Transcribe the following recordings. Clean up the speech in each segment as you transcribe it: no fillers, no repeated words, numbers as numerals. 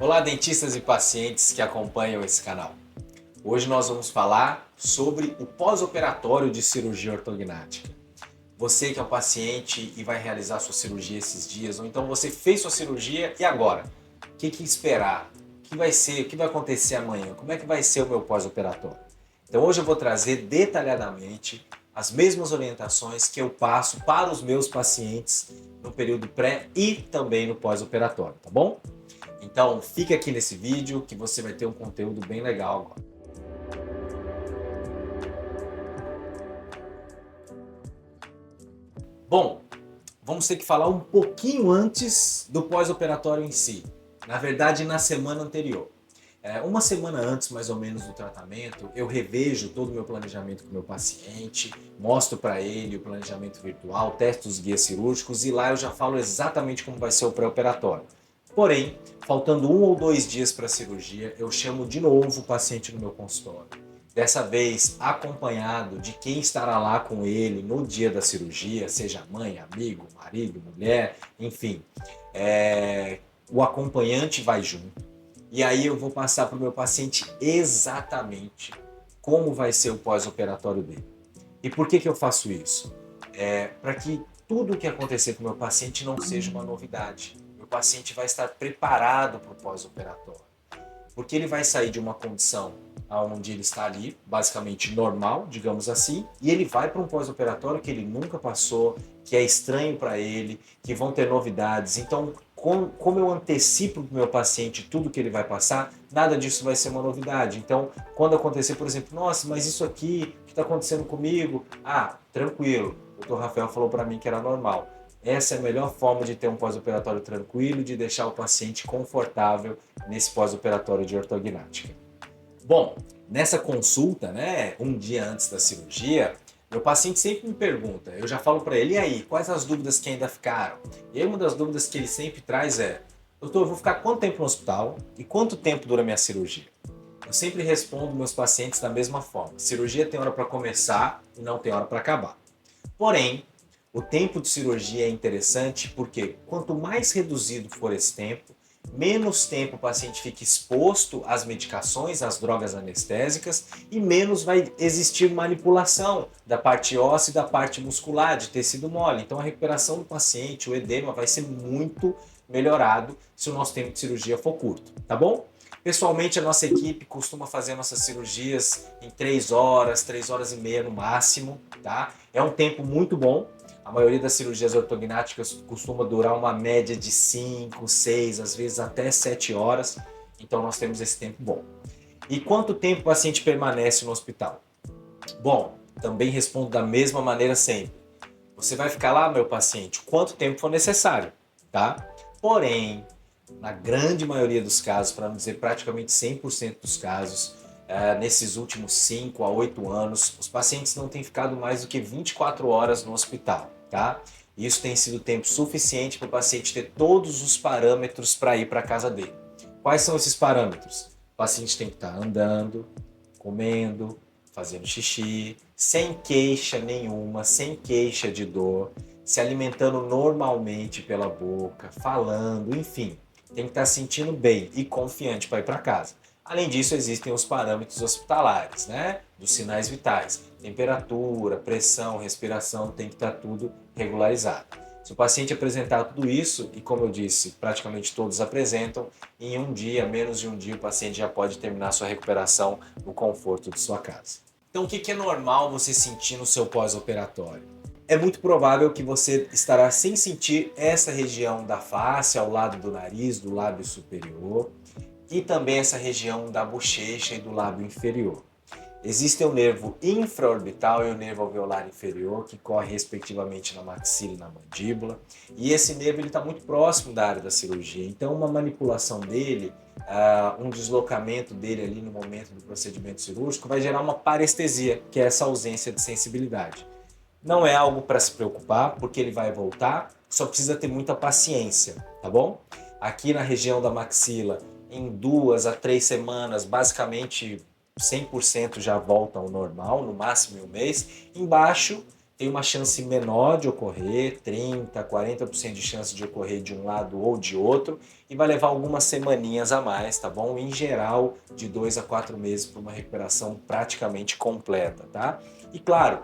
Olá, dentistas e pacientes que acompanham esse canal. Hoje nós vamos falar sobre o pós-operatório de cirurgia ortognática. Você que é um paciente e vai realizar sua cirurgia esses dias, ou então você fez sua cirurgia e agora? O que esperar? O que vai ser? O que vai acontecer amanhã? Como é que vai ser o meu pós-operatório? Então hoje eu vou trazer detalhadamente as mesmas orientações que eu passo para os meus pacientes no período pré e também no pós-operatório, tá bom? Então fica aqui nesse vídeo que você vai ter um conteúdo bem legal agora. Bom, vamos ter que falar um pouquinho antes do pós-operatório em si. Na verdade, na semana anterior. Uma semana antes, mais ou menos, do tratamento, eu revejo todo o meu planejamento com o meu paciente, mostro para ele o planejamento virtual, testo os guias cirúrgicos e lá eu já falo exatamente como vai ser o pré-operatório. Porém, faltando 1 ou 2 dias para a cirurgia, eu chamo de novo o paciente no meu consultório. Dessa vez acompanhado de quem estará lá com ele no dia da cirurgia, seja mãe, amigo, marido, mulher, enfim. O acompanhante vai junto. E aí eu vou passar para o meu paciente exatamente como vai ser o pós-operatório dele. E por que eu faço isso? Para que tudo o que acontecer com o meu paciente não seja uma novidade. Meu paciente vai estar preparado para o pós-operatório. Porque ele vai sair de uma condição onde ele está ali, basicamente normal, digamos assim, e ele vai para um pós-operatório que ele nunca passou, que é estranho para ele, que vão ter novidades. Então, como eu antecipo para o meu paciente tudo que ele vai passar, nada disso vai ser uma novidade. Então, quando acontecer, por exemplo, nossa, mas isso aqui que está acontecendo comigo, tranquilo, o Dr. Rafael falou para mim que era normal. Essa é a melhor forma de ter um pós-operatório tranquilo, de deixar o paciente confortável nesse pós-operatório de ortognática. Bom, nessa consulta, né, um dia antes da cirurgia, meu paciente sempre me pergunta, eu já falo para ele, e aí, quais as dúvidas que ainda ficaram? E aí uma das dúvidas que ele sempre traz é, doutor, eu vou ficar quanto tempo no hospital e quanto tempo dura a minha cirurgia? Eu sempre respondo meus pacientes da mesma forma, cirurgia tem hora para começar e não tem hora para acabar. Porém, o tempo de cirurgia é interessante porque quanto mais reduzido for esse tempo, menos tempo o paciente fica exposto às medicações, às drogas anestésicas e menos vai existir manipulação da parte óssea e da parte muscular, de tecido mole. Então a recuperação do paciente, o edema, vai ser muito melhorado se o nosso tempo de cirurgia for curto, tá bom? Pessoalmente, a nossa equipe costuma fazer nossas cirurgias em 3 horas e meia no máximo, tá? É um tempo muito bom. A maioria das cirurgias ortognáticas costuma durar uma média de 5, 6, às vezes até 7 horas. Então nós temos esse tempo bom. E quanto tempo o paciente permanece no hospital? Bom, também respondo da mesma maneira sempre. Você vai ficar lá, meu paciente, quanto tempo for necessário, tá? Porém, na grande maioria dos casos, para não dizer praticamente 100% dos casos, nesses últimos 5 a 8 anos, os pacientes não têm ficado mais do que 24 horas no hospital, tá? Isso tem sido tempo suficiente para o paciente ter todos os parâmetros para ir para a casa dele. Quais são esses parâmetros? O paciente tem que estar andando, comendo, fazendo xixi, sem queixa nenhuma, sem queixa de dor, se alimentando normalmente pela boca, falando, enfim, tem que estar sentindo bem e confiante para ir para casa. Além disso, existem os parâmetros hospitalares, né? Dos sinais vitais. Temperatura, pressão, respiração, tem que estar tudo regularizado. Se o paciente apresentar tudo isso, e como eu disse, praticamente todos apresentam, em um dia, menos de um dia, o paciente já pode terminar sua recuperação no conforto de sua casa. Então, o que é normal você sentir no seu pós-operatório? É muito provável que você estará sem sentir essa região da face, ao lado do nariz, do lábio superior, e também essa região da bochecha e do lábio inferior. Existe o nervo infraorbital e o nervo alveolar inferior, que corre respectivamente na maxila e na mandíbula, e esse nervo está muito próximo da área da cirurgia, então uma manipulação dele, um deslocamento dele ali no momento do procedimento cirúrgico vai gerar uma parestesia, que é essa ausência de sensibilidade. Não é algo para se preocupar, porque ele vai voltar, só precisa ter muita paciência, tá bom? Aqui na região da maxila, em 2 a 3 semanas, basicamente 100% já volta ao normal, no máximo em um mês. Embaixo tem uma chance menor de ocorrer, 30, 40% de chance de ocorrer de um lado ou de outro, e vai levar algumas semaninhas a mais, tá bom? Em geral, de 2 a 4 meses para uma recuperação praticamente completa, tá? E claro,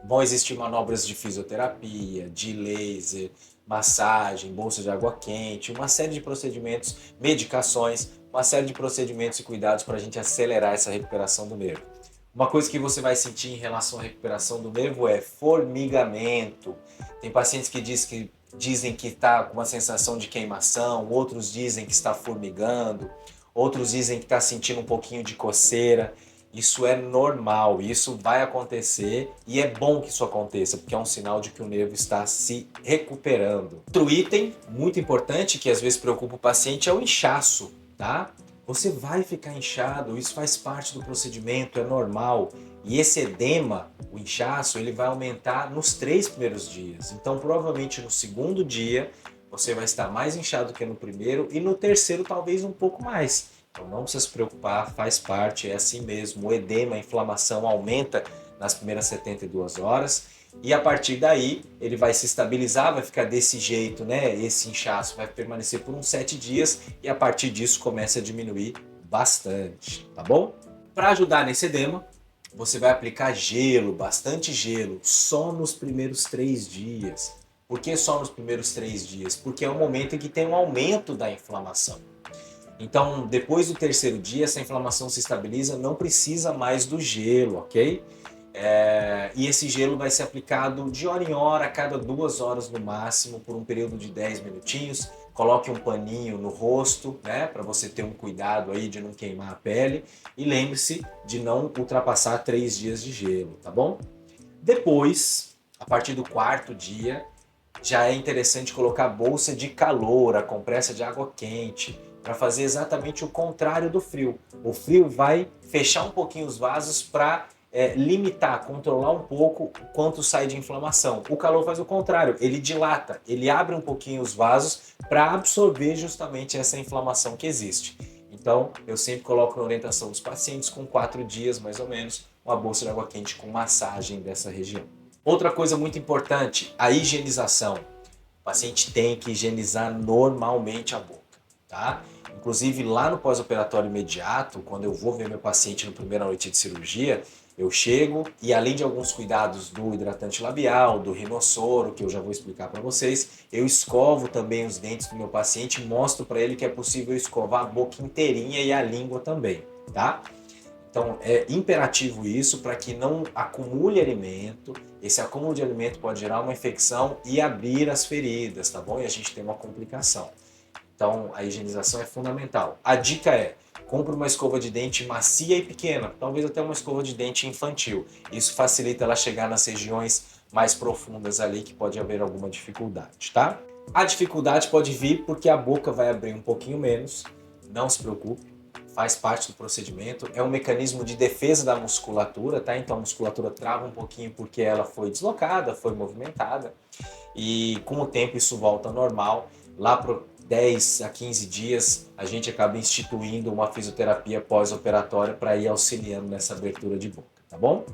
vão existir manobras de fisioterapia, de laser, massagem, bolsa de água quente, uma série de procedimentos, medicações, uma série de procedimentos e cuidados para a gente acelerar essa recuperação do nervo. Uma coisa que você vai sentir em relação à recuperação do nervo é formigamento. Tem pacientes que dizem que está com uma sensação de queimação, outros dizem que está formigando, outros dizem que está sentindo um pouquinho de coceira. Isso é normal, isso vai acontecer e é bom que isso aconteça, porque é um sinal de que o nervo está se recuperando. Outro item muito importante que às vezes preocupa o paciente é o inchaço, tá? Você vai ficar inchado, isso faz parte do procedimento, é normal. E esse edema, o inchaço, ele vai aumentar nos 3 primeiros dias. Então, provavelmente no segundo dia, você vai estar mais inchado que no primeiro e no terceiro talvez um pouco mais. Então não precisa se preocupar, faz parte, é assim mesmo. O edema, a inflamação aumenta nas primeiras 72 horas e a partir daí ele vai se estabilizar, vai ficar desse jeito, né? Esse inchaço vai permanecer por uns 7 dias e a partir disso começa a diminuir bastante, tá bom? Para ajudar nesse edema, você vai aplicar gelo, bastante gelo, só nos primeiros 3 dias. Por que só nos primeiros 3 dias? Porque é o momento em que tem um aumento da inflamação. Então, depois do terceiro dia, essa inflamação se estabiliza, não precisa mais do gelo, ok? E esse gelo vai ser aplicado de hora em hora, a cada 2 horas no máximo, por um período de 10 minutinhos. Coloque um paninho no rosto, né, para você ter um cuidado aí de não queimar a pele. E lembre-se de não ultrapassar 3 dias de gelo, tá bom? Depois, a partir do 4º dia, já é interessante colocar bolsa de calor, a compressa de água quente, para fazer exatamente o contrário do frio. O frio vai fechar um pouquinho os vasos para limitar, controlar um pouco o quanto sai de inflamação. O calor faz o contrário, ele dilata, ele abre um pouquinho os vasos para absorver justamente essa inflamação que existe. Então, eu sempre coloco na orientação dos pacientes com 4 dias, mais ou menos, uma bolsa de água quente com massagem dessa região. Outra coisa muito importante, a higienização. O paciente tem que higienizar normalmente a boca, tá? Inclusive lá no pós-operatório imediato, quando eu vou ver meu paciente na primeira noite de cirurgia, eu chego e além de alguns cuidados do hidratante labial, do rinossoro, que eu já vou explicar para vocês, eu escovo também os dentes do meu paciente e mostro para ele que é possível escovar a boca inteirinha e a língua também, tá? Então é imperativo isso para que não acumule alimento. Esse acúmulo de alimento pode gerar uma infecção e abrir as feridas, tá bom? E a gente tem uma complicação. Então a higienização é fundamental. A dica é: compre uma escova de dente macia e pequena, talvez até uma escova de dente infantil. Isso facilita ela chegar nas regiões mais profundas ali que pode haver alguma dificuldade, tá? A dificuldade pode vir porque a boca vai abrir um pouquinho menos, não se preocupe. Faz parte do procedimento, é um mecanismo de defesa da musculatura, tá? Então a musculatura trava um pouquinho porque ela foi deslocada, foi movimentada e com o tempo isso volta ao normal. Lá por 10 a 15 dias a gente acaba instituindo uma fisioterapia pós-operatória para ir auxiliando nessa abertura de boca, tá bom?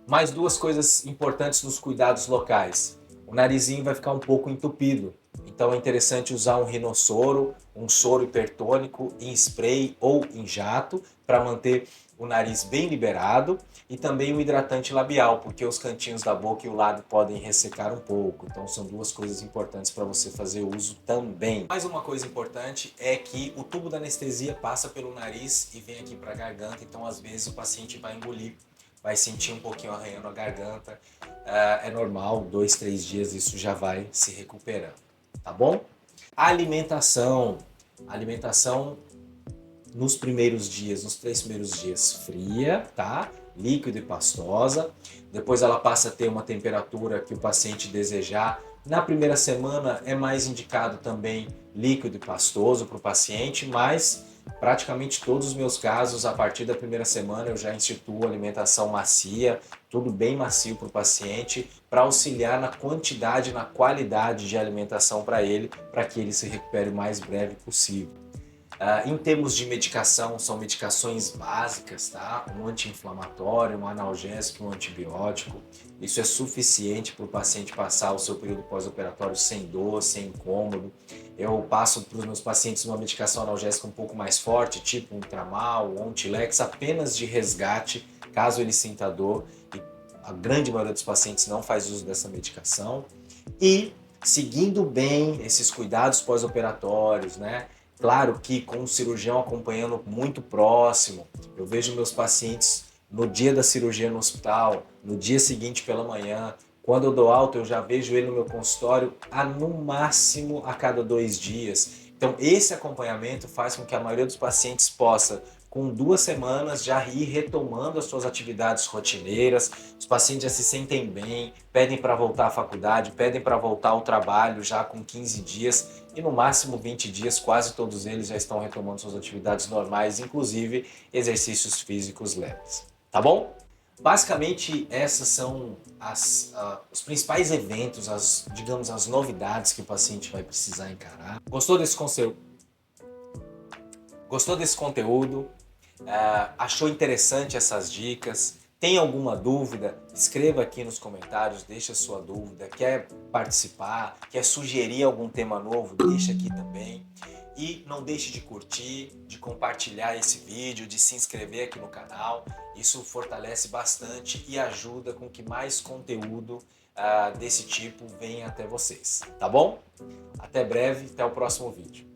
Mais 2 coisas importantes nos cuidados locais. O narizinho vai ficar um pouco entupido, então é interessante usar um rinossoro, um soro hipertônico em spray ou em jato para manter o nariz bem liberado e também o hidratante labial, porque os cantinhos da boca e o lábio podem ressecar um pouco. Então são 2 coisas importantes para você fazer uso também. Mais uma coisa importante é que o tubo da anestesia passa pelo nariz e vem aqui para a garganta, então às vezes o paciente vai engolir, vai sentir um pouquinho arranhando a garganta. É normal, 2, 3 dias isso já vai se recuperando, tá bom? Alimentação. Alimentação nos primeiros dias, nos 3 primeiros dias fria, tá? Líquido e pastosa. Depois ela passa a ter uma temperatura que o paciente desejar. Na primeira semana é mais indicado também líquido e pastoso para o paciente, mas praticamente todos os meus casos, a partir da primeira semana eu já instituo alimentação macia, tudo bem macio para o paciente, para auxiliar na quantidade e na qualidade de alimentação para ele que ele se recupere o mais breve possível. Em termos de medicação, são medicações básicas, tá? Um anti-inflamatório, um analgésico, um antibiótico. Isso é suficiente para o paciente passar o seu período pós-operatório sem dor, sem incômodo. Eu passo para os meus pacientes uma medicação analgésica um pouco mais forte, tipo um Tramal, um Ontilex, apenas de resgate, caso ele sinta dor. E a grande maioria dos pacientes não faz uso dessa medicação. E seguindo bem esses cuidados pós-operatórios, né? Claro que com o cirurgião acompanhando muito próximo, eu vejo meus pacientes no dia da cirurgia no hospital, no dia seguinte pela manhã. Quando eu dou alta, eu já vejo ele no meu consultório no máximo a cada 2 dias. Então, esse acompanhamento faz com que a maioria dos pacientes possa, com 2 semanas, já ir retomando as suas atividades rotineiras. Os pacientes já se sentem bem, pedem para voltar à faculdade, pedem para voltar ao trabalho já com 15 dias e no máximo 20 dias, quase todos eles já estão retomando suas atividades normais, inclusive exercícios físicos leves. Tá bom? Basicamente, essas são os principais eventos, digamos, as novidades que o paciente vai precisar encarar. Gostou desse conteúdo? Achou interessante essas dicas? Tem alguma dúvida? Escreva aqui nos comentários, deixa a sua dúvida. Quer participar? Quer sugerir algum tema novo? Deixa aqui também. E não deixe de curtir, de compartilhar esse vídeo, de se inscrever aqui no canal. Isso fortalece bastante e ajuda com que mais conteúdo desse tipo venha até vocês. Tá bom? Até breve, até o próximo vídeo.